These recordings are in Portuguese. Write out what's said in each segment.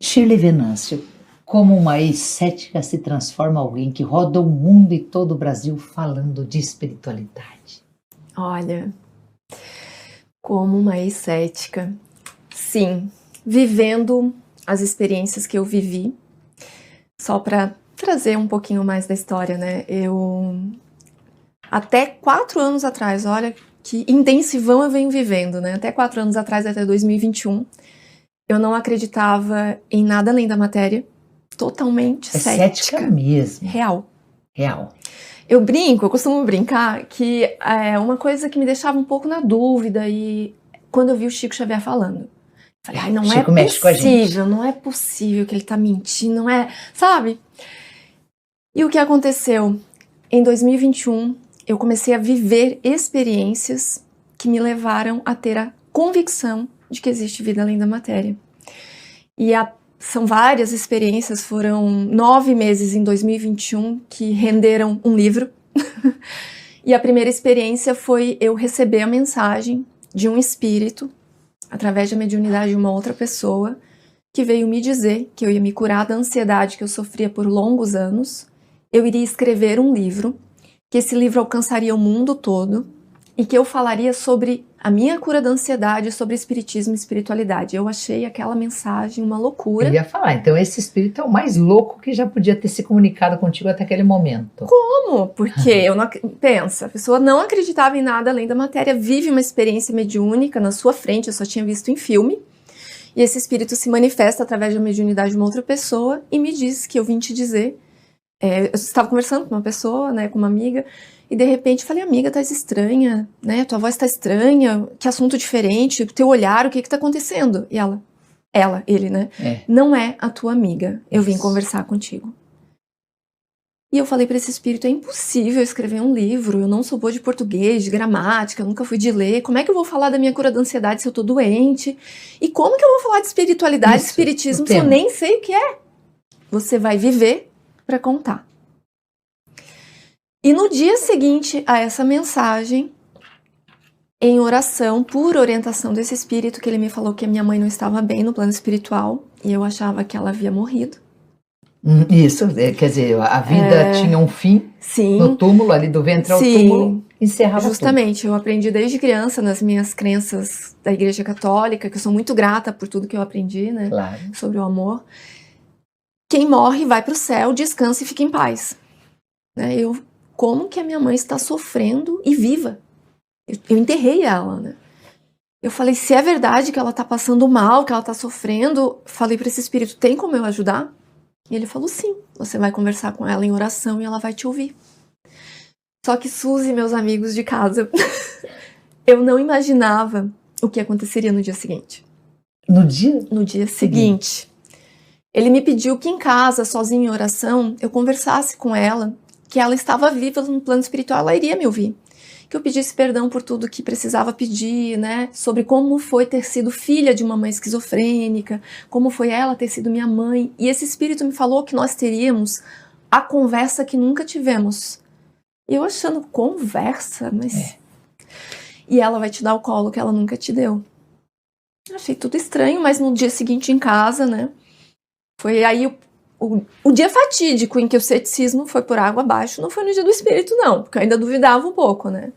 Shirley Venâncio, como uma ex-cética se transforma alguém que roda o mundo e todo o Brasil falando de espiritualidade? Olha, como uma ex-cética, sim, vivendo as experiências que eu vivi, só para trazer um pouquinho mais da história, né? Até 4 anos atrás, olha que intensivão eu venho vivendo, né? Até 4 anos atrás, até 2021, eu não acreditava em nada além da matéria, totalmente cética mesmo. Real. Eu costumo brincar que é uma coisa que me deixava um pouco na dúvida e quando eu vi o Chico Xavier falando, falei, ai, não é possível, não é possível que ele tá mentindo, não é, sabe? E o que aconteceu? Em 2021, eu comecei a viver experiências que me levaram a ter a convicção de que existe vida além da matéria. E são várias experiências, foram 9 meses em 2021 que renderam um livro. E a primeira experiência foi eu receber a mensagem de um espírito, através da mediunidade de uma outra pessoa, que veio me dizer que eu ia me curar da ansiedade que eu sofria por longos anos, eu iria escrever um livro, que esse livro alcançaria o mundo todo e que eu falaria sobre a minha cura da ansiedade, sobre espiritismo e espiritualidade. Eu achei aquela mensagem uma loucura. Eu ia falar, então esse espírito é o mais louco que já podia ter se comunicado contigo até aquele momento. Como? Porque eu não... Pensa, a pessoa não acreditava em nada além da matéria, vive uma experiência mediúnica na sua frente, eu só tinha visto em filme, e esse espírito se manifesta através da mediunidade de uma outra pessoa e me diz que eu vim te dizer. Eu estava conversando com uma pessoa, né, com uma amiga, e de repente falei, amiga, tá estranha, né, tua voz tá estranha, que assunto diferente, teu olhar, o que que tá acontecendo? E ele, né, não é a tua amiga, eu vim conversar contigo. E eu falei para esse espírito, é impossível escrever um livro, eu não sou boa de português, de gramática, eu nunca fui de ler, como é que eu vou falar da minha cura da ansiedade se eu tô doente? E como que eu vou falar de espiritualidade, espiritismo, se eu nem sei o que é? Você vai viver para contar. E no dia seguinte a essa mensagem, em oração, por orientação desse espírito, que ele me falou que a minha mãe não estava bem no plano espiritual, e eu achava que ela havia morrido. Isso, quer dizer, a vida tinha um fim, sim, no túmulo, ali do ventre ao túmulo, encerrava justamente, tudo. Eu aprendi desde criança nas minhas crenças da Igreja Católica, que eu sou muito grata por tudo que eu aprendi, né, sobre o amor. Quem morre vai para o céu, descansa e fica em paz. Né? Como que a minha mãe está sofrendo e viva? Eu enterrei ela, né? Eu falei, se é verdade que ela está passando mal, que ela está sofrendo, falei para esse espírito, tem como eu ajudar? E ele falou, sim, você vai conversar com ela em oração e ela vai te ouvir. Só que Suzy, meus amigos de casa, eu não imaginava o que aconteceria no dia seguinte. No dia? No dia seguinte. Ele me pediu que em casa, sozinha em oração, eu conversasse com ela, que ela estava viva no plano espiritual, ela iria me ouvir. Que eu pedisse perdão por tudo que precisava pedir, né? Sobre como foi ter sido filha de uma mãe esquizofrênica, como foi ela ter sido minha mãe. E esse espírito me falou que nós teríamos a conversa que nunca tivemos. E eu achando, conversa? Mas... E ela vai te dar o colo que ela nunca te deu. Eu achei tudo estranho, mas no dia seguinte em casa, né? Foi aí o dia fatídico em que o ceticismo foi por água abaixo, não foi no dia do espírito não, porque eu ainda duvidava um pouco, né?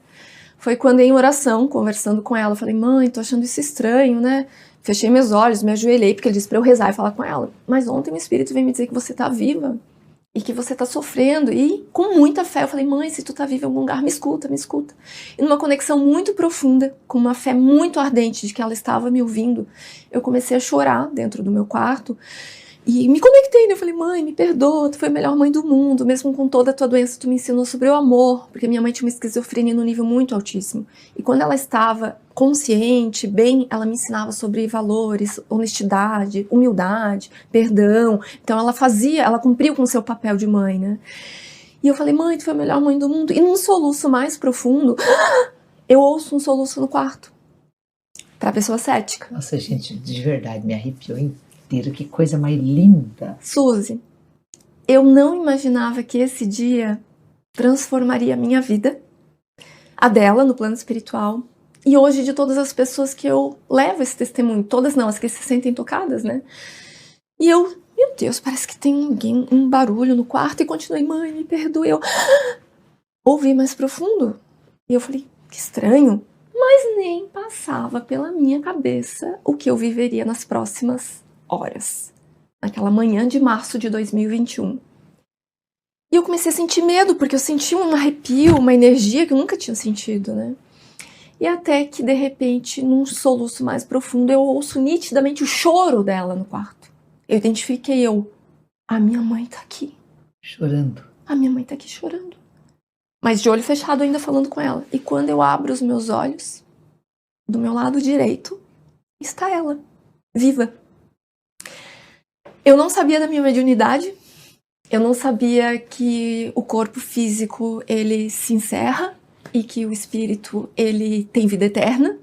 Foi quando em oração, conversando com ela, eu falei, mãe, tô achando isso estranho, né? Fechei meus olhos, me ajoelhei, porque ele disse pra eu rezar e falar com ela. Mas ontem o espírito veio me dizer que você tá viva e que você tá sofrendo. E com muita fé eu falei, mãe, se tu tá viva em algum lugar, me escuta, me escuta. E numa conexão muito profunda, com uma fé muito ardente de que ela estava me ouvindo, eu comecei a chorar dentro do meu quarto. E me conectei, né? Eu falei, mãe, me perdoa, tu foi a melhor mãe do mundo, mesmo com toda a tua doença, tu me ensinou sobre o amor, porque minha mãe tinha uma esquizofrenia num nível muito altíssimo. E quando ela estava consciente, bem, ela me ensinava sobre valores, honestidade, humildade, perdão. Então ela cumpriu com o seu papel de mãe, né? E eu falei, mãe, tu foi a melhor mãe do mundo. E num soluço mais profundo, eu ouço um soluço no quarto. Pra pessoa cética. Nossa, gente, de verdade, me arrepiou, hein? Que coisa mais linda. Suzy, eu não imaginava que esse dia transformaria a minha vida, a dela no plano espiritual, e hoje de todas as pessoas que eu levo esse testemunho, todas não, as que se sentem tocadas, né? E eu, meu Deus, parece que tem um barulho no quarto. E continuei, mãe, me perdoe. Eu ouvi mais profundo. E eu falei, que estranho. Mas nem passava pela minha cabeça o que eu viveria nas próximas horas. Naquela manhã de março de 2021. E eu comecei a sentir medo, porque eu senti um arrepio, uma energia que eu nunca tinha sentido, né? E até que, de repente, num soluço mais profundo, eu ouço nitidamente o choro dela no quarto. Eu identifiquei a minha mãe tá aqui. Chorando. A minha mãe tá aqui chorando. Mas de olho fechado ainda falando com ela. E quando eu abro os meus olhos, do meu lado direito, está ela, viva. Eu não sabia da minha mediunidade. Eu não sabia que o corpo físico, ele se encerra e que o espírito, ele tem vida eterna.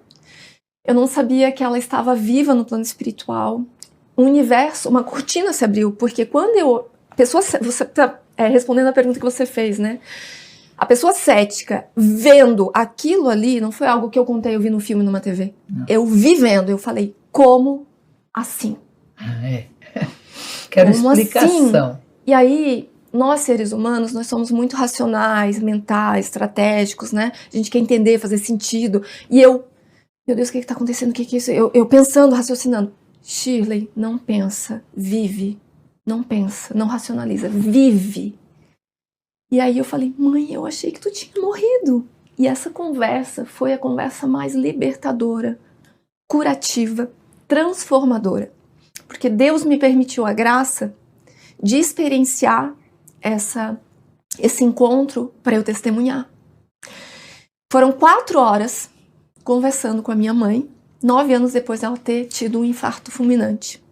Eu não sabia que ela estava viva no plano espiritual. Um universo, uma cortina se abriu, porque quando a pessoa, você está respondendo a pergunta que você fez, né? A pessoa cética vendo aquilo ali, não foi algo que eu contei, eu vi no filme, numa TV. Não. Eu vi vendo, eu falei, como assim? Quero como explicação. Assim? E aí, nós seres humanos, nós somos muito racionais, mentais, estratégicos, né? A gente quer entender, fazer sentido. E eu, meu Deus, o que está acontecendo? O que é isso? Eu pensando, raciocinando. Shirley, não pensa, vive. Não pensa, não racionaliza, vive. E aí eu falei, mãe, eu achei que tu tinha morrido. E essa conversa foi a conversa mais libertadora, curativa, transformadora. Porque Deus me permitiu a graça de experienciar esse encontro para eu testemunhar. Foram 4 horas conversando com a minha mãe, 9 anos depois dela ter tido um infarto fulminante.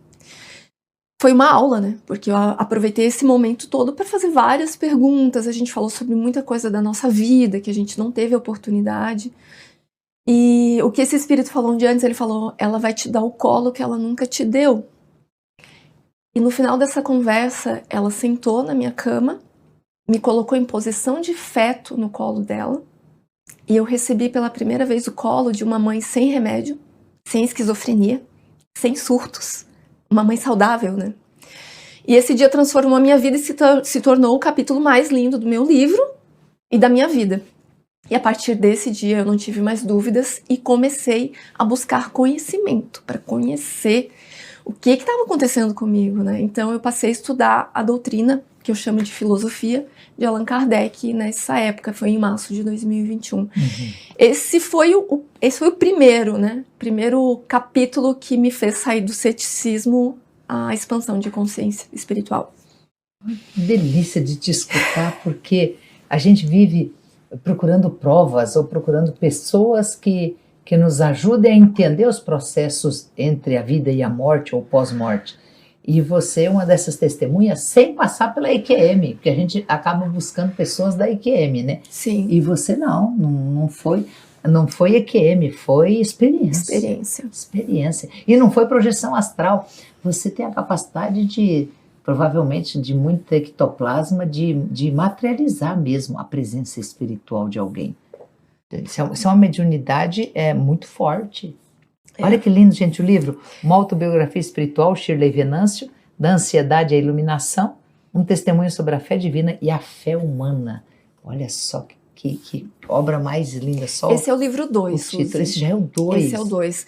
Foi uma aula, né? Porque eu aproveitei esse momento todo para fazer várias perguntas. A gente falou sobre muita coisa da nossa vida, que a gente não teve oportunidade. E o que esse espírito falou um dia antes, ele falou, ela vai te dar o colo que ela nunca te deu. E no final dessa conversa, ela sentou na minha cama, me colocou em posição de feto no colo dela, e eu recebi pela primeira vez o colo de uma mãe sem remédio, sem esquizofrenia, sem surtos, uma mãe saudável, né? E esse dia transformou a minha vida e se tornou o capítulo mais lindo do meu livro e da minha vida. E a partir desse dia eu não tive mais dúvidas e comecei a buscar conhecimento, para conhecer o que estava acontecendo comigo, né? Então eu passei a estudar a doutrina, que eu chamo de filosofia, de Allan Kardec, nessa época, foi em março de 2021. Uhum. Esse foi o primeiro, né? Primeiro capítulo que me fez sair do ceticismo à expansão de consciência espiritual. Delícia de te escutar, porque a gente vive procurando provas ou procurando pessoas que nos ajudem a entender os processos entre a vida e a morte ou pós-morte. E você é uma dessas testemunhas sem passar pela EQM, porque a gente acaba buscando pessoas da EQM, né? Sim. E você não foi EQM, foi experiência. E não foi projeção astral. Você tem a capacidade de, provavelmente, de muito ectoplasma, de materializar mesmo a presença espiritual de alguém. Isso é uma mediunidade muito forte. Olha que lindo, gente, o livro. Uma autobiografia espiritual, Shirley Venâncio, da ansiedade à iluminação, um testemunho sobre a fé divina e a fé humana. Olha só que obra mais linda. Só esse é o livro 2. Esse já é o 2. Esse é o 2.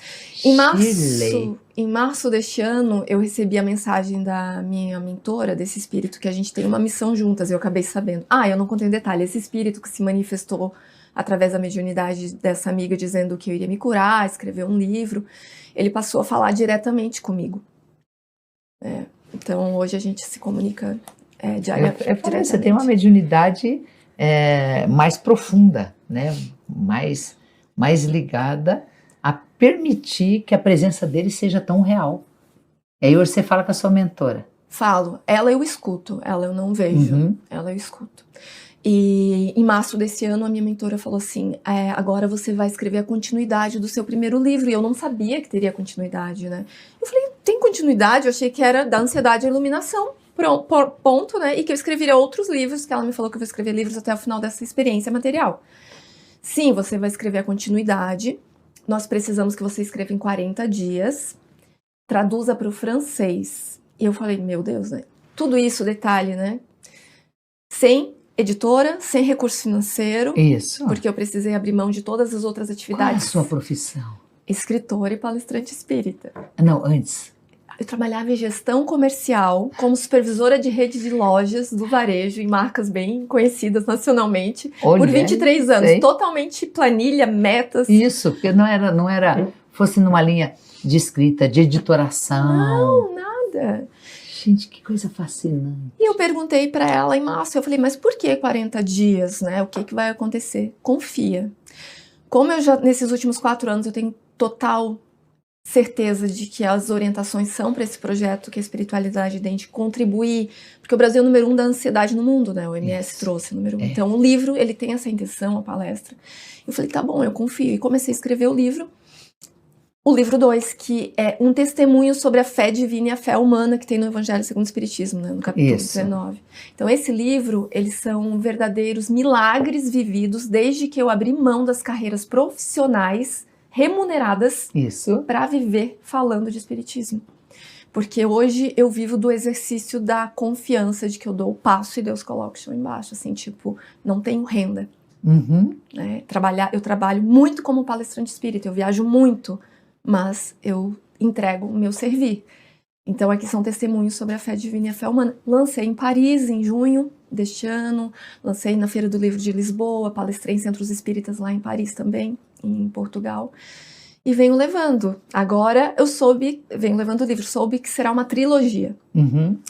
Em março deste ano, eu recebi a mensagem da minha mentora, desse espírito, que a gente tem uma missão juntas, eu acabei sabendo. Eu não contei um detalhe, esse espírito que se manifestou através da mediunidade dessa amiga, dizendo que eu iria me curar, escrever um livro, ele passou a falar diretamente comigo. Então, hoje a gente se comunica diariamente. Você tem uma mediunidade mais profunda, né? mais ligada a permitir que a presença dele seja tão real. E aí hoje você fala com a sua mentora. Falo. Ela eu escuto, ela eu não vejo. Uhum. Ela eu escuto. E em março desse ano, a minha mentora falou assim, agora você vai escrever a continuidade do seu primeiro livro. E eu não sabia que teria continuidade, né? Eu falei, tem continuidade? Eu achei que era da ansiedade à iluminação, ponto, né? E que eu escreveria outros livros, que ela me falou que eu vou escrever livros até o final dessa experiência material. Sim, você vai escrever a continuidade. Nós precisamos que você escreva em 40 dias. Traduza para o francês. E eu falei, meu Deus, né? Tudo isso, detalhe, né? Sem editora, sem recurso financeiro. Isso. Porque eu precisei abrir mão de todas as outras atividades. Qual é a sua profissão? Escritora e palestrante espírita. Não, antes. Eu trabalhava em gestão comercial como supervisora de rede de lojas do varejo em marcas bem conhecidas nacionalmente. Olha, por 23 anos. Sei. Totalmente planilha, metas. Isso, porque não era fosse numa linha de escrita, de editoração. Não, nada. Gente, que coisa fascinante. E eu perguntei para ela em março, eu falei, mas por que 40 dias, né? O que vai acontecer? Confia. Como eu já, nesses últimos 4 anos, eu tenho total certeza de que as orientações são para esse projeto, que a espiritualidade tem de contribuir, porque o Brasil é o número 1 da ansiedade no mundo, né? O MS trouxe o número 1. Então, o livro, ele tem essa intenção, a palestra. Eu falei, tá bom, eu confio. E comecei a escrever o livro 2, que é um testemunho sobre a fé divina e a fé humana que tem no Evangelho segundo o Espiritismo, né? No capítulo 19. Então, esse livro, eles são verdadeiros milagres vividos desde que eu abri mão das carreiras profissionais remuneradas para viver falando de espiritismo. Porque hoje eu vivo do exercício da confiança de que eu dou o passo e Deus coloca o chão embaixo, assim, tipo, não tenho renda. Né? Eu trabalho muito como palestrante espírita, eu viajo muito, mas eu entrego o meu servir. Então aqui são testemunhos sobre a fé divina e a fé humana. Lancei em Paris em junho deste ano, lancei na Feira do Livro de Lisboa, palestrei em centros espíritas lá em Paris também, em Portugal, e venho levando. Agora venho levando o livro, soube que será uma trilogia.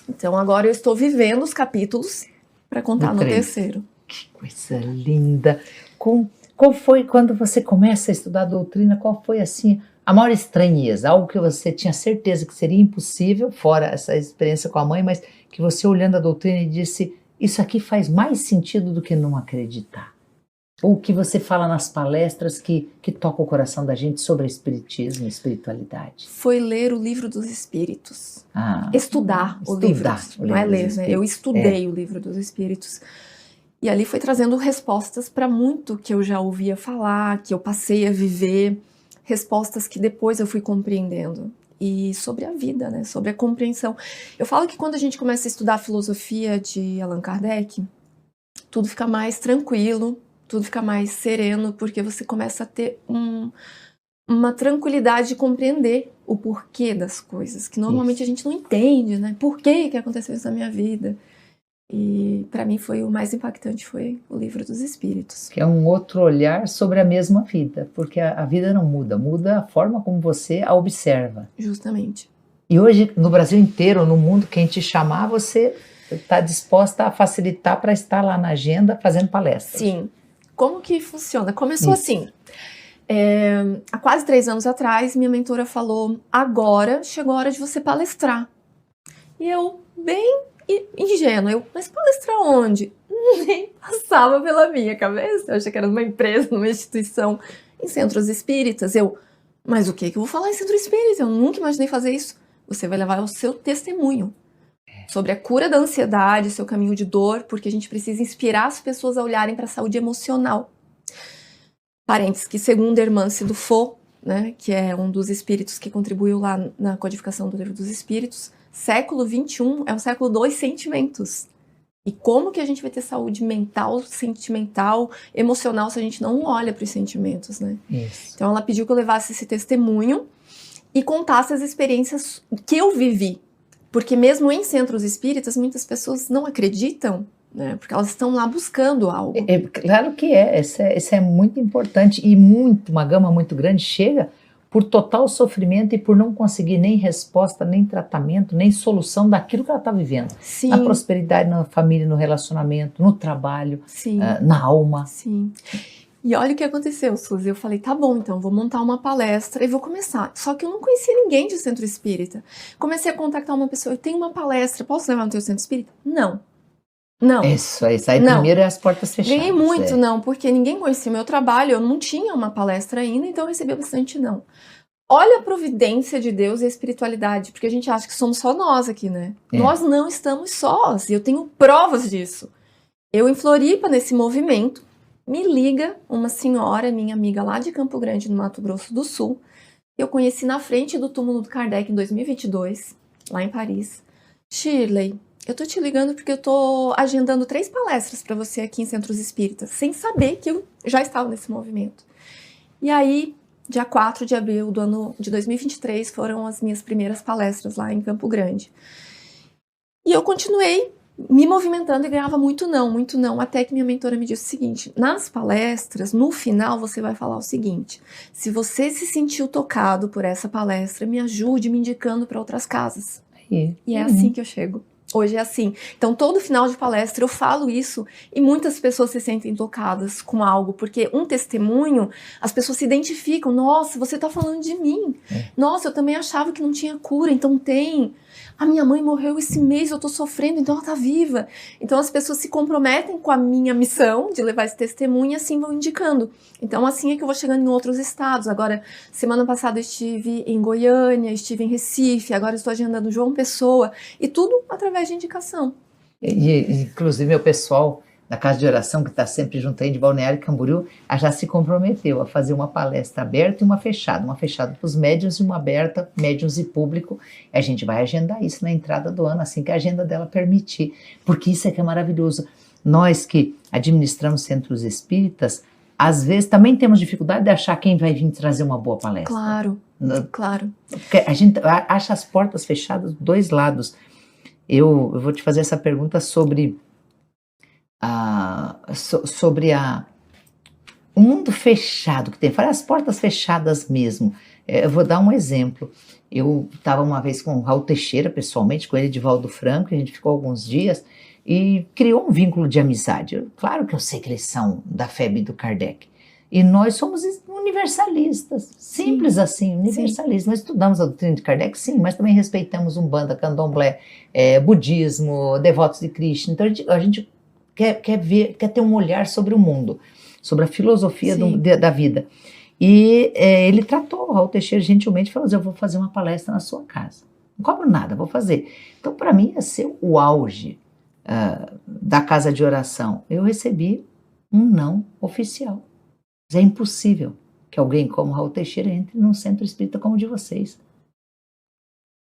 Então agora eu estou vivendo os capítulos para contar no 3º. Que coisa linda! Qual foi, quando você começa a estudar a doutrina, qual foi assim a maior estranheza? Algo que você tinha certeza que seria impossível, fora essa experiência com a mãe, mas que você olhando a doutrina e disse, isso aqui faz mais sentido do que não acreditar. Ou que você fala nas palestras que toca o coração da gente sobre espiritismo e espiritualidade. Foi ler o Livro dos Espíritos. Estudar o livro. Não é ler, né? Eu estudei o Livro dos Espíritos. E ali foi trazendo respostas para muito que eu já ouvia falar, que eu passei a viver, respostas que depois eu fui compreendendo. E sobre a vida, né? Sobre a compreensão. Eu falo que quando a gente começa a estudar a filosofia de Allan Kardec, tudo fica mais tranquilo, tudo fica mais sereno, porque você começa a ter uma tranquilidade de compreender o porquê das coisas, que normalmente a gente não entende, né? Por que aconteceu isso na minha vida? E para mim o mais impactante foi o Livro dos Espíritos. Que é um outro olhar sobre a mesma vida, porque a vida não muda, muda a forma como você a observa. Justamente. E hoje, no Brasil inteiro, no mundo, quem te chamar, você está disposta a facilitar para estar lá na agenda fazendo palestras. Sim. Como que funciona? Começou assim, há quase 3 anos atrás, minha mentora falou, agora chegou a hora de você palestrar. E eu, bem ingênua, mas palestrar onde? Nem passava pela minha cabeça, eu achei que era numa empresa, numa instituição, em centros espíritas. Mas o que eu vou falar em centro espírita? Eu nunca imaginei fazer isso. Você vai levar o seu testemunho sobre a cura da ansiedade, seu caminho de dor, porque a gente precisa inspirar as pessoas a olharem para a saúde emocional. Parênteses, que segundo Hermance Dufaux, né, que é um dos espíritos que contribuiu lá na codificação do Livro dos Espíritos, século XXI é um século dos sentimentos. E como que a gente vai ter saúde mental, sentimental, emocional, se a gente não olha para os sentimentos, né? Isso. Então ela pediu que eu levasse esse testemunho e contasse as experiências que eu vivi. Porque mesmo em centros espíritas, muitas pessoas não acreditam, né? Porque elas estão lá buscando algo. Claro que isso é muito importante e uma gama muito grande chega por total sofrimento e por não conseguir nem resposta, nem tratamento, nem solução daquilo que ela está vivendo. Sim. Na prosperidade, na família, no relacionamento, no trabalho, na alma. Sim. E olha o que aconteceu, Suzy. Eu falei, tá bom, então vou montar uma palestra e vou começar. Só que eu não conhecia ninguém de centro espírita. Comecei a contactar uma pessoa, eu tenho uma palestra, posso levar no teu centro espírita? Não. Isso aí primeiro é as portas fechadas. Ganhei muito não, porque ninguém conhecia meu trabalho, eu não tinha uma palestra ainda, então eu recebi bastante não. Olha a providência de Deus e a espiritualidade, porque a gente acha que somos só nós aqui, né? Nós não estamos sós, e eu tenho provas disso. Eu em Floripa, nesse movimento, me liga uma senhora, minha amiga lá de Campo Grande, no Mato Grosso do Sul. Eu conheci na frente do túmulo do Kardec em 2022, lá em Paris. Shirley, eu tô te ligando porque eu tô agendando 3 palestras para você aqui em Centros Espíritas, sem saber que eu já estava nesse movimento. E aí, dia 4 de abril do ano de 2023 foram as minhas primeiras palestras lá em Campo Grande. E eu continuei me movimentando e ganhava muito não, até que minha mentora me disse o seguinte: nas palestras, no final você vai falar o seguinte: se você se sentiu tocado por essa palestra, me ajude me indicando para outras casas. E é assim que eu chego. Hoje é assim. Então, todo final de palestra eu falo isso e muitas pessoas se sentem tocadas com algo, porque um testemunho, as pessoas se identificam. Nossa, você está falando de mim. Nossa, eu também achava que não tinha cura, então tem. A minha mãe morreu esse mês, eu tô sofrendo, então ela tá viva. Então as pessoas se comprometem com a minha missão de levar esse testemunho e assim vão indicando. Então assim é que eu vou chegando em outros estados. Agora, semana passada eu estive em Goiânia, estive em Recife, agora estou agendando João Pessoa, e tudo através de indicação. Inclusive meu pessoal da Casa de Oração, que está sempre junto aí de Balneário Camboriú, já se comprometeu a fazer uma palestra aberta e uma fechada para os médiuns e uma aberta, médiuns e público. E a gente vai agendar isso na entrada do ano, assim que a agenda dela permitir, porque isso é que é maravilhoso. Nós que administramos centros espíritas, às vezes também temos dificuldade de achar quem vai vir trazer uma boa palestra. Claro. Porque a gente acha as portas fechadas dos dois lados. Eu vou te fazer essa pergunta sobre o mundo fechado que tem, as portas fechadas mesmo. Eu vou dar um exemplo. Eu estava uma vez com o Raul Teixeira, pessoalmente, com ele, Edivaldo Franco, a gente ficou alguns dias e criou um vínculo de amizade. Claro que eu sei que eles são da FEB do Kardec. E nós somos universalistas, simples assim, universalistas. Nós estudamos a doutrina de Kardec, sim, mas também respeitamos Umbanda, Candomblé, budismo, devotos de Krishna. Então a gente quer ter um olhar sobre o mundo, sobre a filosofia da vida. E ele tratou, o Raul Teixeira gentilmente falou: eu vou fazer uma palestra na sua casa. Não cobro nada, vou fazer. Então, para mim, ia ser o auge da casa de oração. Eu recebi um não oficial. Mas é impossível que alguém como Raul Teixeira entre num centro espírita como o de vocês.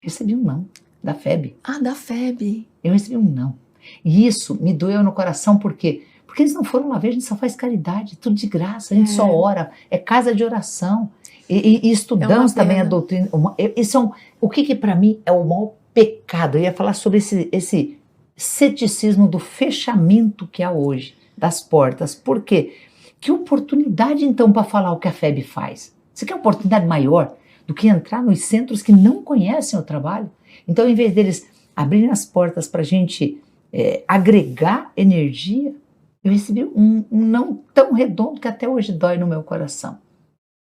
Recebi um não, da FEB. Da FEB. Eu recebi um não. E isso me doeu no coração, por quê? Porque eles não foram uma vez, a gente só faz caridade, tudo de graça, a gente só ora, é casa de oração. E estudamos também a doutrina. O que para mim é o maior pecado? Eu ia falar sobre esse ceticismo do fechamento que há hoje, das portas. Por quê? Que oportunidade, então, para falar o que a FEB faz? Você quer oportunidade maior do que entrar nos centros que não conhecem o trabalho? Então, em vez deles abrirem as portas para a gente agregar energia, eu recebi um não tão redondo que até hoje dói no meu coração.